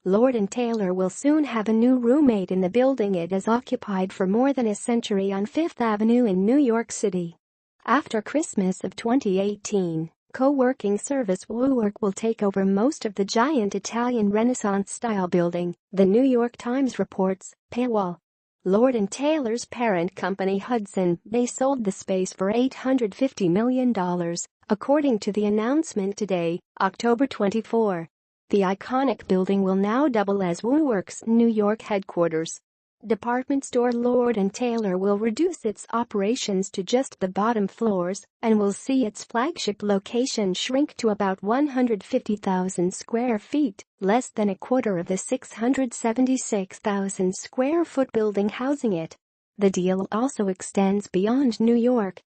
Lord & Taylor will soon have a new roommate in the building it has occupied for more than a century on Fifth Avenue in New York City. After Christmas of 2018, co-working service WeWork will take over most of the giant Italian Renaissance-style building, the New York Times reports. Paywall. Lord & Taylor's parent company Hudson Bay sold the space for $850 million, according to the announcement today, October 24. The iconic building will now double as WeWork's New York headquarters. Department store Lord & Taylor will reduce its operations to just the bottom floors and will see its flagship location shrink to about 150,000 square feet, less than a quarter of the 676,000 square foot building housing it. The deal also extends beyond New York.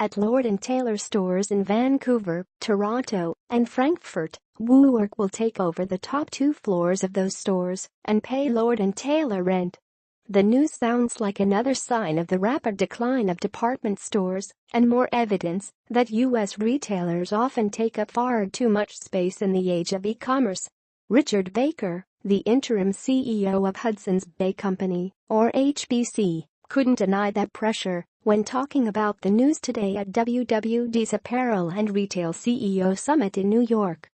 At Lord & Taylor stores in Vancouver, Toronto, and Frankfurt, WeWork will take over the top 2 floors of those stores and pay Lord & Taylor rent. The news sounds like another sign of the rapid decline of department stores and more evidence that U.S. retailers often take up far too much space in the age of e-commerce. Richard Baker, the interim CEO of Hudson's Bay Company, or HBC, couldn't deny that pressure when talking about the news today at WWD's Apparel and Retail CEO Summit in New York.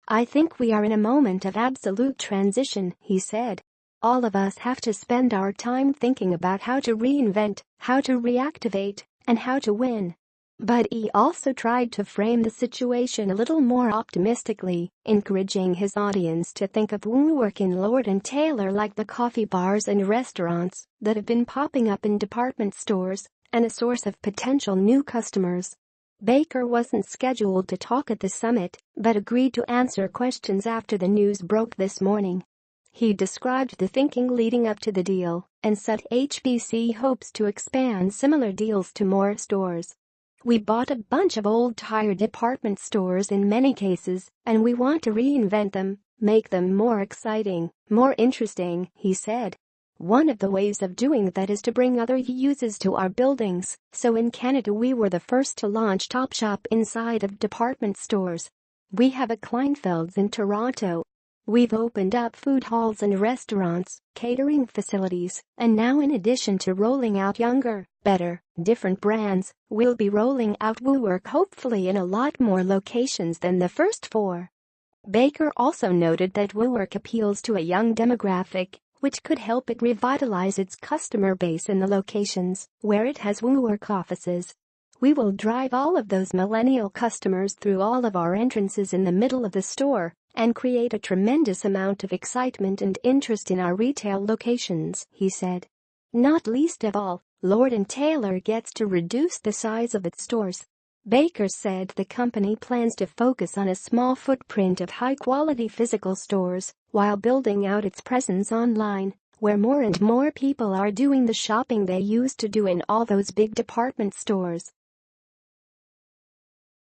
"I think we are in a moment of absolute transition," he said. "All of us have to spend our time thinking about how to reinvent, how to reactivate, and how to win." But he also tried to frame the situation a little more optimistically, encouraging his audience to think of WeWork and Lord & Taylor like the coffee bars and restaurants that have been popping up in department stores and a source of potential new customers. Baker wasn't scheduled to talk at the summit, but agreed to answer questions after the news broke this morning. He described the thinking leading up to the deal and said HBC hopes to expand similar deals to more stores. "We bought a bunch of old tired department stores in many cases, and we want to reinvent them, make them more exciting, more interesting," he said. "One of the ways of doing that is to bring other uses to our buildings, so in Canada we were the first to launch Topshop inside of department stores. We have a Kleinfeld's in Toronto. We've opened up food halls and restaurants, catering facilities, and now in addition to rolling out younger, better, different brands, we'll be rolling out WeWork hopefully in a lot more locations than the first 4. Baker also noted that WeWork appeals to a young demographic, which could help it revitalize its customer base in the locations where it has WeWork offices. "We will drive all of those millennial customers through all of our entrances in the middle of the store and create a tremendous amount of excitement and interest in our retail locations," he said. "Not least of all, Lord & Taylor gets to reduce the size of its stores." Baker said the company plans to focus on a small footprint of high-quality physical stores while building out its presence online, where more and more people are doing the shopping they used to do in all those big department stores.